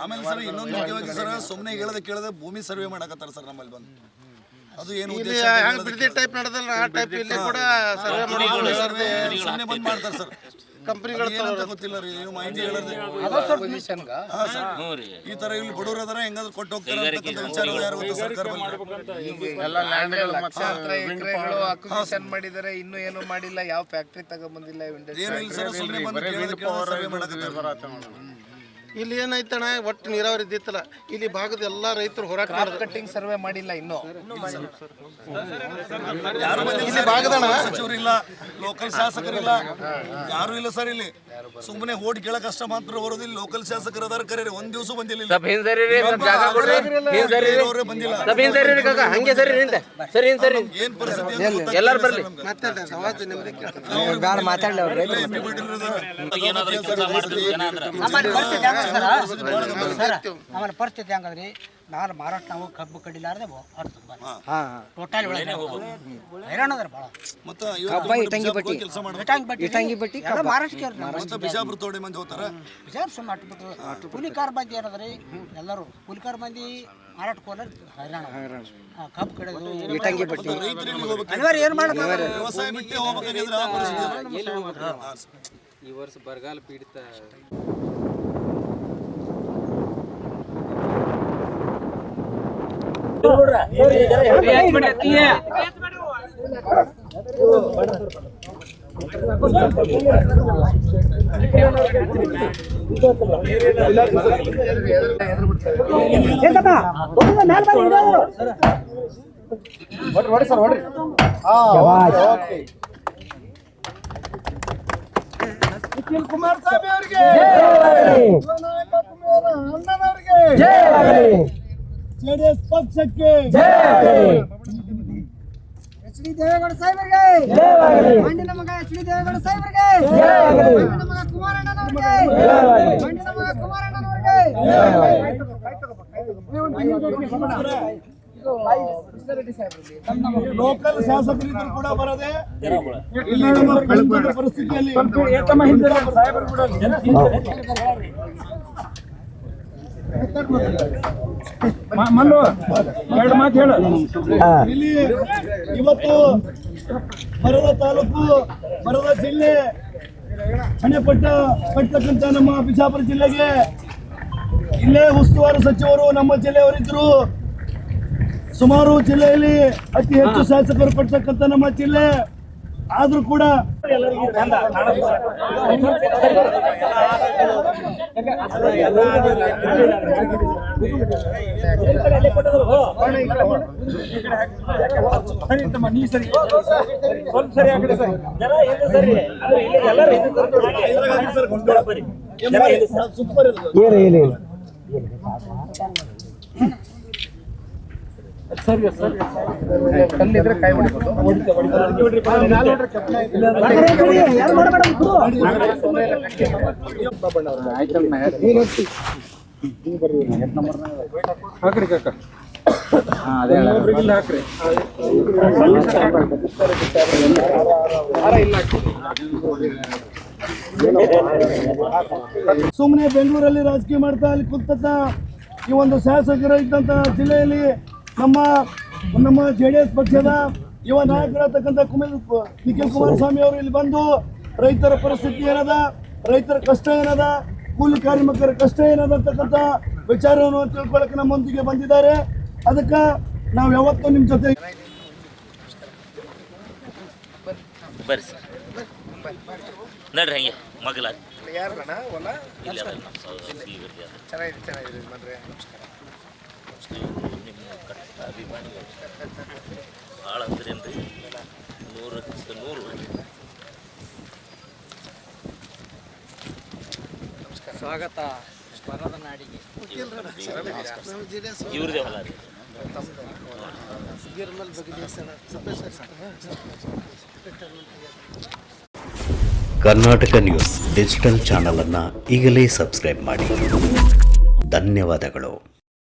ಆಮೇಲೆ ಸರ್ ಇನ್ನೊಂದು ಮುಖ್ಯವಾಗಿ ಸರ್ ಸುಮ್ಮನೆ ಹೇಳದೆ ಕೇಳದೆ ಭೂಮಿ ಸರ್ವೆ ಮಾಡಕತ್ತಾರ ಸರ್ ನಮ್ಮಲ್ಲಿ ಬಂದು. ಅದು ಏನು ಟೈಪ್ ನಡೆದಲ್ಲ ಆ ಟೈಪ್ ಇಲ್ಲಿ ಕೂಡ ಸರ್ವೆ ಸುಮ್ಮನೆ ಬಂದ್ ಮಾಡ್ತಾರೆ ಸರ್. ಕಂಪನಿಗಳು ಗೊತ್ತಿಲ್ಲ ರೀ ಮಾಹಿತಿ ಹೇಳದೆ ಈ ತರ ಇಲ್ಲಿ ಬಡವರು ಅದರ ಹೆಂಗಾದ್ರು ಕೊಟ್ಟು ಹೋಗ್ತಾರೆ ಅಂತಕ್ಕಂಥ ವಿಚಾರ ಯಾರು ಗೊತ್ತ ಸರ್ಕಾರ ಅಕ್ವಿಸಿಷನ್ ಮಾಡಿದರೆ ಇನ್ನೂ ಏನು ಮಾಡಿಲ್ಲ, ಯಾವ ಫ್ಯಾಕ್ಟ್ರಿ ತಗೊಂಡ್ಬಂದಿಲ್ಲ, ಏನು ಇಲ್ಲ ಸರ್. ಸುಮ್ಮನೆ ಬಂದು ಸರ್ವೆ ಮಾಡಕತ್ತಾರೆ. ಇಲ್ಲಿ ಏನಾಯ್ತಣ್ಣ ಒಟ್ಟು ನೀರಾವರಿ ಇದ್ದಿತ್ತಲ್ಲ, ಇಲ್ಲಿ ಭಾಗದ ಎಲ್ಲಾ ರೈತರು ಹೋರಾಟ ಕಟ್ಟಿಂಗ್ ಸರ್ವೆ ಮಾಡಿಲ್ಲ ಇನ್ನೂ. ಸಚಿವರಿಲ್ಲ, ಲೋಕಲ್ ಶಾಸಕರಿಲ್ಲ, ಯಾರು ಇಲ್ಲ ಸರ್. ಇಲ್ಲಿ ಸುಮ್ಮನೆ ಓಟ್ ಕೇಳಕ್ ಅಷ್ಟ ಮಾತ್ರ ಬರೋದಿಲ್ಲ. ಲೋಕಲ್ ಶಾಸಕರು ಅದಾರ ಕರೀರಿ, ಒಂದ್ ದಿವಸ ಬಂದಿಲ್ಲ. ಏನ್ ಪರಿಸ್ಥಿತಿ ಆಮೇಲೆ ಪರಿಸ್ಥಿತಿ ಹೆಂಗದ್ರಿ, ನಾನು ಮಾರಾಟ ನಾವು ಕಬ್ಬು ಕಡಿಲಾರ್ದೆ ಟೋಟಲ್ ಹೈರಾಣದ್ರ ಭಾಳ. ಬಿಜಾಪುರ ತೋಡಿ ಮಂದಿ ಹೋಗ್ತಾರ. ಬಿಜಾಪುರ ಸುಮ್ಮನೆ ಅಟ್ಬಿಟ್ಟು ಕೂಲಿಕಾರ ಮಂದಿ ಏನದ್ರಿ, ಎಲ್ಲರೂ ಕೂಲಿಕಾರ ಮಂದಿ ಮಾರಾಟಕ್ಕೆ ಹೋದ್ರೆ ಹೈರಾಣ. ಕಬ್ಬು ಕಡೆದು ಏನ್ ಮಾಡ್ತಾರೆ, ವ್ಯವಸಾಯ ಬಿಟ್ಟು ಈ ವರ್ಷ ಬರಗಾಲ ಪೀಡಿತ ನಿಖಿಲ್ ಕುಮಾರಸ್ವಾಮಿ ಅವರಿಗೆ, ಜೆಡಿಎಸ್ ಪಕ್ಷಕ್ಕೆ, ಎಚ್ ಡಿ ದೇವೇಗೌಡ ಸಾಹೇಬರಿಗೆ, ಮಂಡಿನ ಮಗ ಎಚ್ ಡಿ ದೇವೇಗೌಡ ಸಾಹೇಬರಿಗೆ, ಮಂಡಿನ ಮಗ ಕುಮಾರಣ್ಣನವರಿಗೆ, ಮಂಡಿನ ಮಗ ಕುಮಾರಣ್ಣನವರಿಗೆ. ಲೋಕಲ್ ಶಾಸಕರಿದ್ರು ಕೂಡ ಬರದೆ ಇಲ್ಲಿ ನಮ್ಮ ಪರಿಸ್ಥಿತಿಯಲ್ಲಿ ಇಲ್ಲಿ ಇವತ್ತು ಮರದ ತಾಲೂಕು, ಮರದ ಜಿಲ್ಲೆ ಕಟ್ಟತಕ್ಕಂಥ ನಮ್ಮ ಬಿಜಾಪುರ ಜಿಲ್ಲೆಗೆ ಇಲ್ಲೇ ಉಸ್ತುವಾರಿ ಸಚಿವರು ನಮ್ಮ ಜಿಲ್ಲೆಯವರಿದ್ರು. ಸುಮಾರು ಜಿಲ್ಲೆಯಲ್ಲಿ ಅತಿ ಹೆಚ್ಚು ಶಾಸಕರು ಪಡ್ತಕ್ಕಂಥ ನಮ್ಮ ಜಿಲ್ಲೆ ಆದ್ರೂ ಕೂಡ ಕಲ್ಲಿದ್ರೆ ಕೈ ಸುಮ್ಮನೆ ಬೆಂಗಳೂರಲ್ಲಿ ರಾಜಕೀಯ ಮಾಡ್ತಾ ಅಲ್ಲಿ ಕುಂತ ಈ ಒಂದು ಶಾಸಕರು ಇದ್ದಂತ ಜಿಲ್ಲೆಯಲ್ಲಿ ನಮ್ಮ ಜೆಡಿಎಸ್ ಪಕ್ಷದ ಯುವ ನಾಯಕರಾಗತಕ್ಕಂಥ ನಿಖಿಲ್ ಕುಮಾರಸ್ವಾಮಿ ಅವರು ಇಲ್ಲಿ ಬಂದು ರೈತರ ಪರಿಸ್ಥಿತಿ ಏನದ, ರೈತರ ಕಷ್ಟ ಏನದ, ಕೂಲಿ ಕಾರ್ಮಿಕರ ಕಷ್ಟ ಏನದ ಅಂತಕ್ಕಂಥ ವಿಚಾರವನ್ನು ತಿಳ್ಕೊಳ್ಳಕ್ಕೆ ನಮ್ಮೊಂದಿಗೆ ಬಂದಿದ್ದಾರೆ. ಅದಕ್ಕೆ ನಾವು ಯಾವತ್ತೂ ನಿಮ್ಮ ಜೊತೆ ನಡ್ರಿ ಹಂಗೆ ಮಗಲ ಭಾಳ ಅಂದ್ರೇನ್ರಿ 100% ಸ್ವಾಗತ ಬರದ ನಾಡಿಗೆ. ಇವ್ರದೇ ಹೊಲ ರೀ. ಕರ್ನಾಟಕ ನ್ಯೂಸ್ ಡಿಜಿಟಲ್ ಚಾನಲ್ ಅನ್ನು ಈಗಲೇ ಸಬ್ಸ್ಕ್ರೈಬ್ ಮಾಡಿ. ಧನ್ಯವಾದಗಳು.